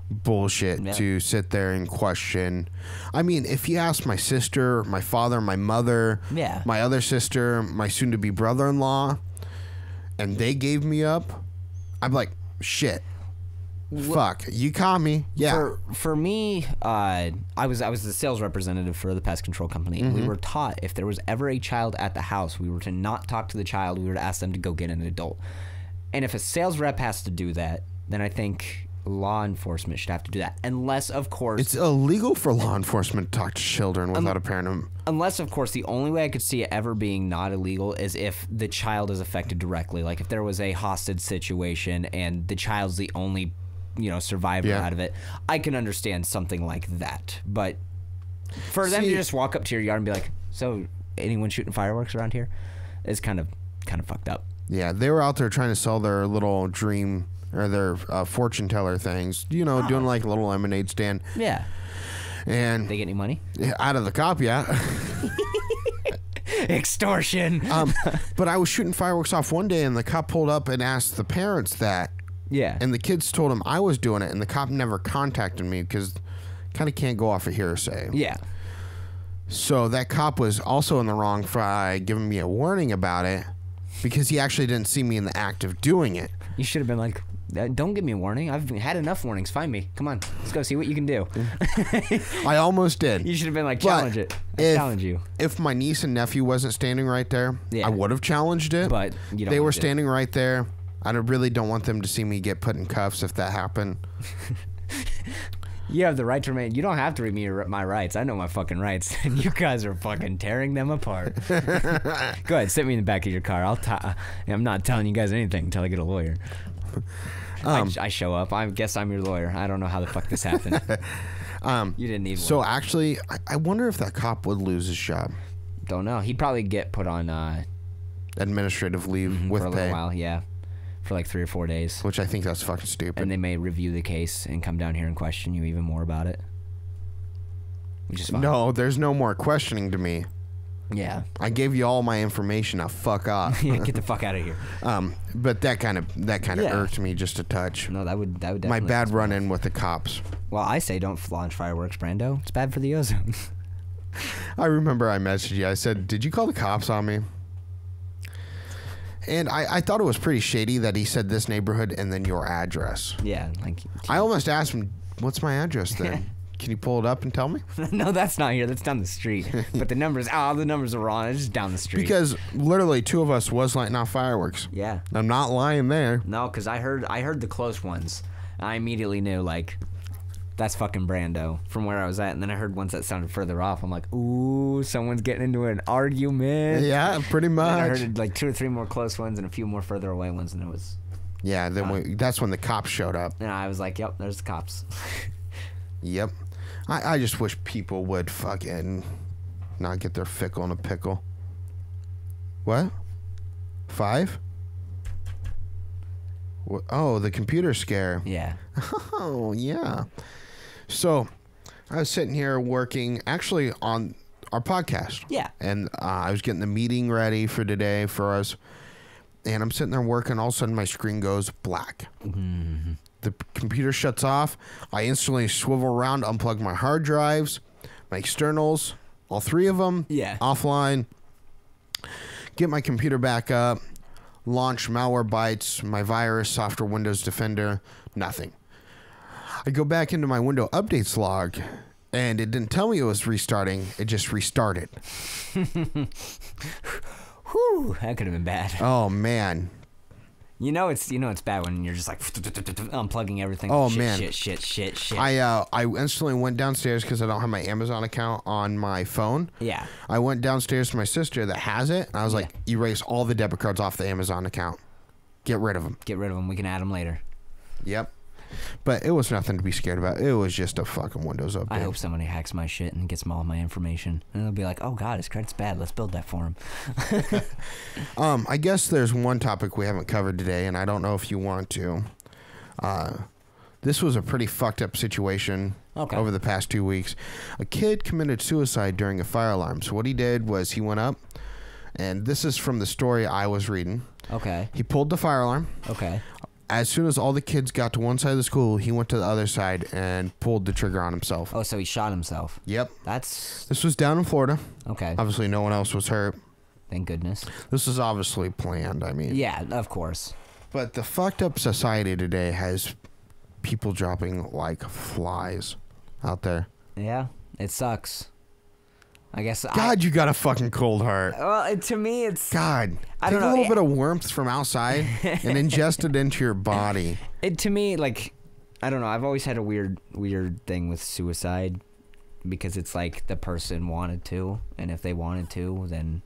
bullshit to sit there and question. I mean, if you ask my sister, my father, my mother, my other sister, my soon-to-be brother-in-law, and they gave me up, I'm like, shit. Fuck, you caught me. Yeah. For me, I was the sales representative for the pest control company. We were taught if there was ever a child at the house, we were to not talk to the child. We were to ask them to go get an adult. And if a sales rep has to do that, then I think law enforcement should have to do that. Unless, of course... It's illegal for law enforcement to talk to children without a parent. Unless, of course, the only way I could see it ever being not illegal is if the child is affected directly. Like if there was a hostage situation and the child's the only... survivor out of it. I can understand something like that, but for them to just walk up to your yard and be like, "So, anyone shooting fireworks around here?" is kind of fucked up. Yeah, they were out there trying to sell their little dream or their fortune teller things. You know, doing like a little lemonade stand. Yeah. And they get any money? Out of the cop, yeah. Extortion. But I was shooting fireworks off one day, and the cop pulled up and asked the parents that. Yeah. And the kids told him I was doing it, and the cop never contacted me because kind of can't go off of hearsay. Yeah. So that cop was also in the wrong for giving me a warning about it because he actually didn't see me in the act of doing it. You should have been like, don't give me a warning. I've had enough warnings. Find me. Come on. Let's go see what you can do. I almost did. You should have been like, challenge it. Challenge you. If my niece and nephew wasn't standing right there, I would have challenged it. But you don't they were standing right there. I really don't want them to see me get put in cuffs if that happened. You have the right to remain. You don't have to read me my rights. I know my fucking rights. And you guys are fucking tearing them apart. Go ahead. Sit me in the back of your car. I'm not telling you guys anything until I get a lawyer. I show up. I guess I'm your lawyer. I don't know how the fuck this happened. You didn't need one. So actually, I wonder if that cop would lose his job. Don't know. He'd probably get put on administrative leave with for a pay. little while, yeah. For like 3 or 4 days. Which I think that's fucking stupid. And they may review the case and come down here and question you even more about it. Which is fine. No, there's no more questioning to me. Yeah. I gave you all my information. Now fuck off. Yeah, get the fuck out of here. But that kind of irked me just a touch. No, that would definitely. My bad run-in with the cops. Well, I say don't launch fireworks, Brando. It's bad for the ozone. I remember I messaged you. I said, "Did you call the cops on me?" And I thought it was pretty shady that he said this neighborhood and then your address. Yeah, like. I almost asked him, "What's my address then?" Can you pull it up and tell me? No, that's not here. That's down the street. But the numbers are wrong. It's just down the street. Because literally 2 of us was lighting off fireworks. Yeah. I'm not lying there. No, because I heard the close ones. I immediately knew, like, that's fucking Brando from where I was at. And then I heard ones that sounded further off. I'm like, ooh, someone's getting into an argument. Yeah, pretty much. And I heard like 2 or 3 more close ones and a few more further away ones. And it was... Yeah, then that's when the cops showed up. And I was like, yep, there's the cops. Yep. I just wish people would fucking not get their fickle in a pickle. What? 5? What? Oh, the computer scare. Yeah. Oh, yeah. So, I was sitting here working actually on our podcast. Yeah. And I was getting the meeting ready for today for us. And I'm sitting there working. All of a sudden, my screen goes black. Mm-hmm. The computer shuts off. I instantly swivel around, unplug my hard drives, my externals, all 3 of them, offline, get my computer back up, launch Malwarebytes, my virus, software Windows Defender, nothing. I go back into my window updates log, and it didn't tell me it was restarting. It just restarted. Whew, that could have been bad. Oh, man. You know it's bad when you're just like unplugging everything. Oh, shit, man. Shit. I instantly went downstairs because I don't have my Amazon account on my phone. Yeah. I went downstairs to my sister that has it, and I was like, erase all the debit cards off the Amazon account. Get rid of them. Get rid of them. We can add them later. Yep. But it was nothing to be scared about. It was just a fucking Windows update. I hope somebody hacks my shit and gets all my information. And they'll be like, oh, God, his credit's bad. Let's build that for him. I guess there's one topic we haven't covered today, and I don't know if you want to. This was a pretty fucked up situation over the past 2 weeks. A kid committed suicide during a fire alarm. So what he did was he went up, and this is from the story I was reading. Okay. He pulled the fire alarm. Okay. As soon as all the kids got to one side of the school, he went to the other side and pulled the trigger on himself. Oh, so he shot himself. Yep. This was down in Florida. Okay. Obviously, no one else was hurt. Thank goodness. This is obviously planned, I mean. Yeah, of course. But the fucked up society today has people dropping like flies out there. Yeah, it sucks. I guess. God, you got a fucking cold heart. Well, to me, it's. God, I take don't know. a little bit of warmth from outside and ingest it into your body. To me, like, I don't know. I've always had a weird thing with suicide because it's like the person wanted to, and if they wanted to, then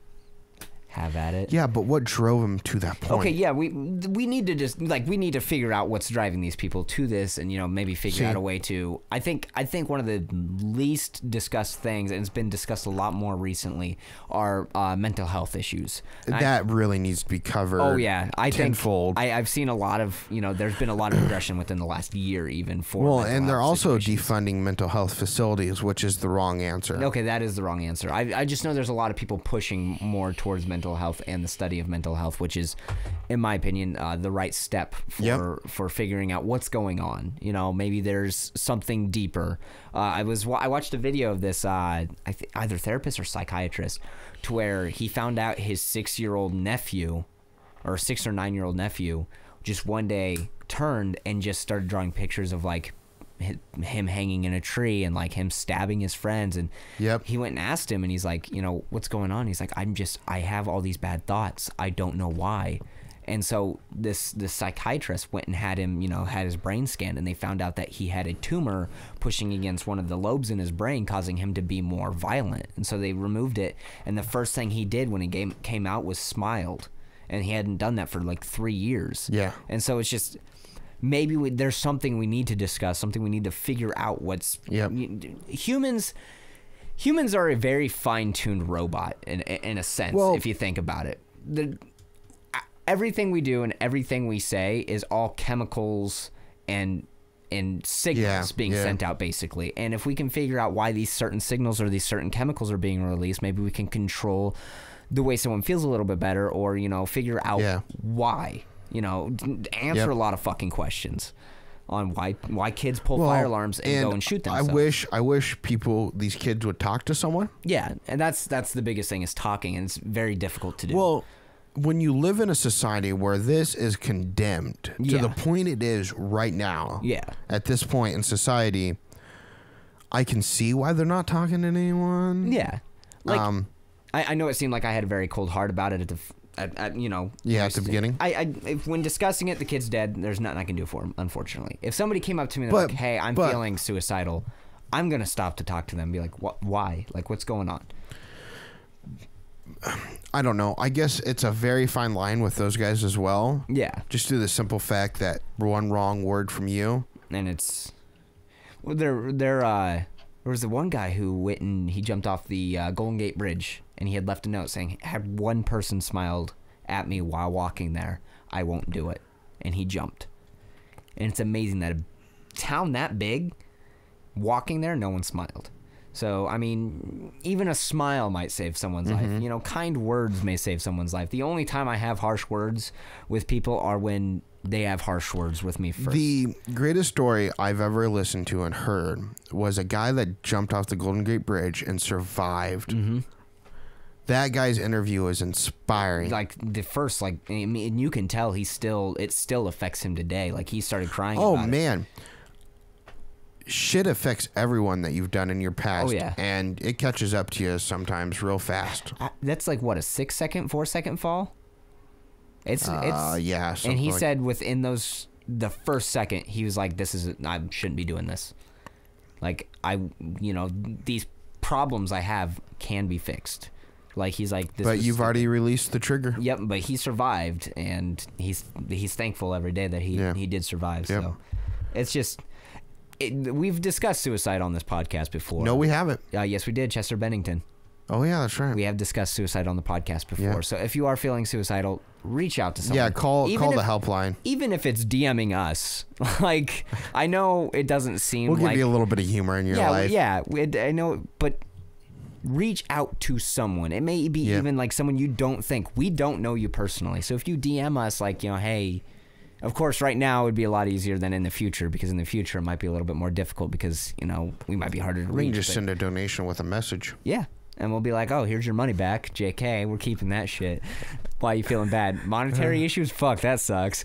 have at it. Yeah, but what drove him to that point? Okay, yeah, we need to just we need to figure out what's driving these people to this, and maybe figure out a way to. I think one of the least discussed things, and it's been discussed a lot more recently, are mental health issues. That really needs to be covered. Oh yeah, I tenfold. think I've seen a lot of there's been a lot of progression within the last year, even for. Well, and they're also defunding mental health facilities, which is the wrong answer. Okay, that is the wrong answer. I just know there's a lot of people pushing more towards mental health and the study of mental health, which is, in my opinion, the right step for figuring out what's going on. Maybe there's something deeper. I watched a video of this either therapist or psychiatrist, to where he found out his 6-year-old nephew, or 6 or 9-year-old nephew, just one day turned and just started drawing pictures of him hanging in a tree and him stabbing his friends, and he went and asked him, and he's like, what's going on? He's like, I have all these bad thoughts, I don't know why. And so this psychiatrist went and had him, had his brain scanned, and they found out that he had a tumor pushing against one of the lobes in his brain, causing him to be more violent. And so they removed it, and the first thing he did when he came out was smiled, and he hadn't done that for 3 years. Yeah. And so it's just, maybe there's something we need to discuss, something we need to figure out. Humans are a very fine-tuned robot in a sense, if you think about it. Everything we do and everything we say is all chemicals and signals being sent out, basically. And if we can figure out why these certain signals or these certain chemicals are being released, maybe we can control the way someone feels a little bit better, or figure out why. Answer a lot of fucking questions on why kids pull fire alarms and go and shoot themselves. I wish these kids would talk to someone. Yeah, and that's the biggest thing, is talking, and it's very difficult to do. Well, when you live in a society where this is condemned to the point it is right now, at this point in society, I can see why they're not talking to anyone. Yeah, I know it seemed like I had a very cold heart about it at the beginning. When discussing it, the kid's dead. There's nothing I can do for him, unfortunately. If somebody came up to me and they're like, "Hey, I'm feeling suicidal," I'm gonna stop to talk to them and be like, why? What's going on? I don't know. I guess it's a very fine line with those guys as well. Yeah. Just due to the simple fact that one wrong word from you, and it's there was the one guy who went and he jumped off the Golden Gate Bridge, and he had left a note saying, "Had one person smiled at me while walking there, I won't do it." And he jumped. And it's amazing that a town that big, walking there, no one smiled. So, I mean, even a smile might save someone's life. Kind words may save someone's life. The only time I have harsh words with people are when they have harsh words with me first. The greatest story I've ever listened to and heard was a guy that jumped off the Golden Gate Bridge and survived. That guy's interview is inspiring. The first, you can tell it still affects him today. He started crying about it. Oh, man. Shit affects everyone that you've done in your past. Oh, yeah. And it catches up to you sometimes real fast. That's a 4-second fall? It's yeah. And he said within the first second, he was like, I shouldn't be doing this. These problems I have can be fixed. He's like, but you've already released the trigger. Yep, but he survived, and he's thankful every day that he did survive. Yep. So it's just, we've discussed suicide on this podcast before. No, we haven't. Yes, we did. Chester Bennington. Oh yeah, that's right. We have discussed suicide on the podcast before. Yeah. So if you are feeling suicidal, reach out to someone. Yeah, call the helpline. Even if it's DMing us. I know it doesn't seem we'll give you a little bit of humor in your life. Yeah, I know, but reach out to someone. It may be even someone you don't think. We don't know you personally. So if you DM us hey, of course right now it would be a lot easier than in the future, because in the future it might be a little bit more difficult because, we might be harder to reach. We can just send a donation with a message. Yeah. And we'll be like, "Oh, here's your money back, JK. We're keeping that shit." Why are you feeling bad? Monetary issues? Fuck, that sucks.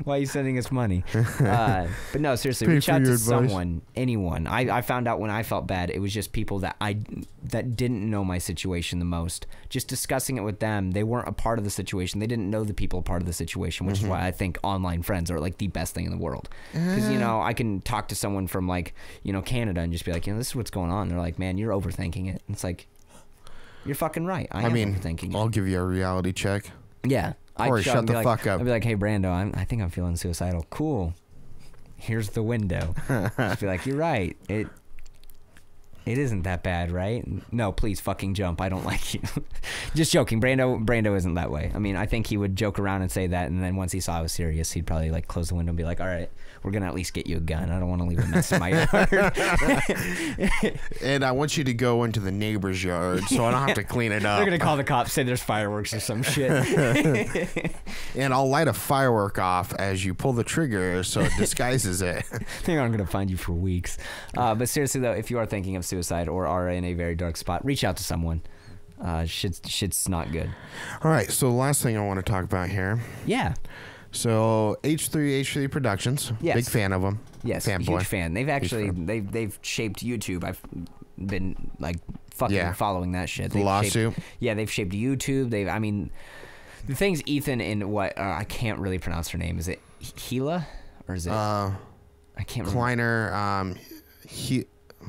Why are you sending us money? But no, seriously, reach out to someone, anyone. I found out when I felt bad, it was just people that didn't know my situation the most. Just discussing it with them, they weren't a part of the situation. They didn't know the people a part of the situation, which is why I think online friends are the best thing in the world. Because I can talk to someone from Canada and just be like, this is what's going on. They're like, "Man, you're overthinking it." And it's like, You're fucking right. I mean, am overthinking it. I'll give you a reality check. Yeah. Corey, shut the fuck up. I'd be like, hey, Brando, I think I'm feeling suicidal. Cool. Here's the window. Just be like, you're right. It isn't that bad, right? No, please fucking jump. I don't like you. Just joking. Brando isn't that way. I mean, I think he would joke around and say that, and then once he saw I was serious, he'd probably like close the window and be like, all right, we're going to at least get you a gun. I don't want to leave a mess in my yard. And I want you to go into the neighbor's yard so I don't have to clean it up. They're going to call the cops, say there's fireworks or some shit. And I'll light a firework off as you pull the trigger so it disguises it. I think I'm going to find you for weeks. But seriously, though, if you are thinking of suicide or are in a very dark spot, reach out to someone. Shit's not good. All right, so the last thing I want to talk about here. Yeah. So H3 Productions, yes. Big fan of them. Yes, fanboy. huge fan. They've actually they've shaped YouTube. I've been like fucking following that shit. The lawsuit. They've shaped YouTube. I mean, the things Ethan and what I can't really pronounce her name. Is it Gila or is it? I can't remember. Kleiner.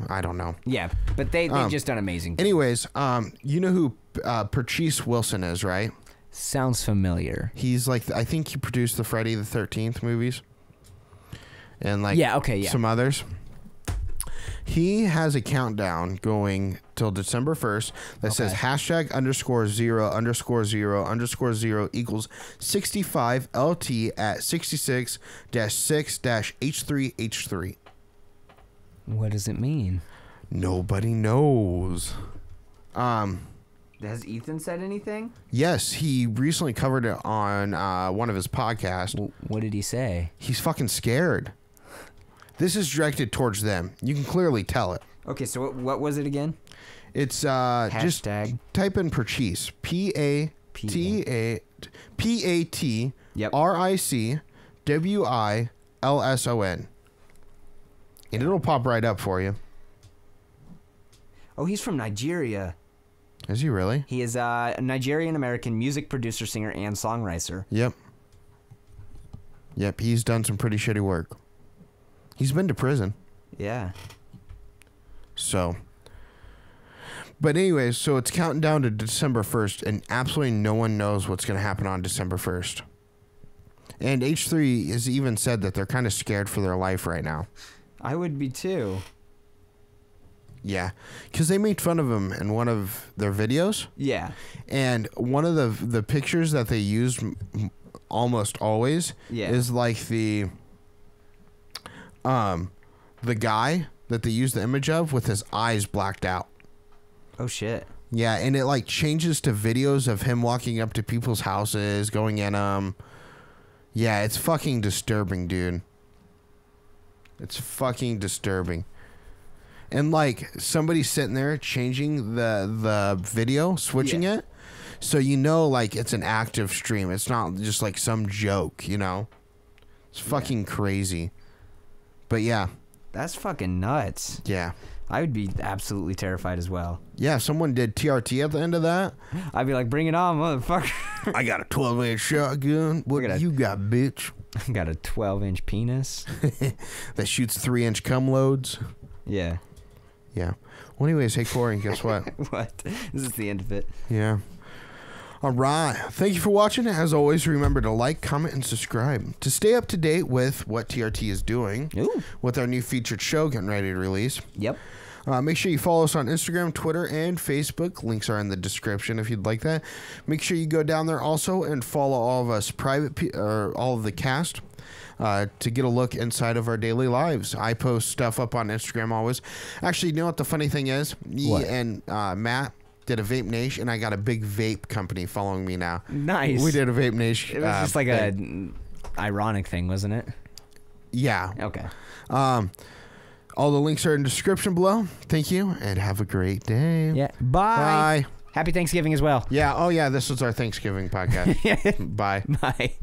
I don't know. Yeah, but they've just done amazing. Anyways, you know who Patrice Wilson is, right? Sounds familiar. He's like, I think he produced the Friday the 13th movies. And like some others. He has a countdown going till December 1st that says #_0_0_0 equals 65 LT at 66-6-H3H3. What does it mean? Nobody knows. Has Ethan said anything? Yes, he recently covered it on one of his podcasts. What did he say? He's fucking scared. This is directed towards them. You can clearly tell it. Okay, so what was it again? It's Hashtag. Just type in Patrice. PATRICWILSON. And it'll pop right up for you. Oh, he's from Nigeria. Is he really? He is a Nigerian-American music producer, singer, and songwriter. Yep. He's done some pretty shitty work. He's been to prison. Yeah. So. But anyways, so it's counting down to December 1st, and absolutely no one knows what's going to happen on December 1st. And H3 has even said that they're kind of scared for their life right now. I would be too. Yeah, because they made fun of him in one of their videos. Yeah. And one of the pictures that they use almost always is like the guy that they use the image of with his eyes blacked out. Oh, shit. Yeah, and it like changes to videos of him walking up to people's houses, going in them. Yeah, it's fucking disturbing, dude. It's fucking disturbing. And like somebody's sitting there changing the video, switching it. So you know like it's an active stream. It's not just like some joke, you know? It's fucking crazy. But yeah. That's fucking nuts. Yeah. I would be absolutely terrified as well. Yeah, someone did TRT at the end of that. I'd be like, bring it on, motherfucker. I got a 12-inch shotgun. What you got, bitch? I got a 12-inch penis. That shoots 3-inch cum loads. Yeah. Yeah. Well, anyways, hey, Corey, guess what? What? This is the end of it. Yeah. All right. Thank you for watching. As always, remember to like, comment, and subscribe to stay up to date with what TRT is doing. Ooh. With our new featured show getting ready to release. Yep. Make sure you follow us on Instagram, Twitter, and Facebook. Links are in the description if you'd like that. Make sure you go down there also and follow all of us all of the cast to get a look inside of our daily lives. I post stuff up on Instagram always. Actually, you know what the funny thing is? Me and Matt did a Vape Nation, and I got a big vape company following me now. Nice. We did a Vape Nation. It was just like a ironic thing, wasn't it? Yeah. Okay. All the links are in the description below. Thank you, and have a great day. Yeah. Bye. Bye. Happy Thanksgiving as well. Yeah. Oh, yeah. This was our Thanksgiving podcast. Bye. Bye.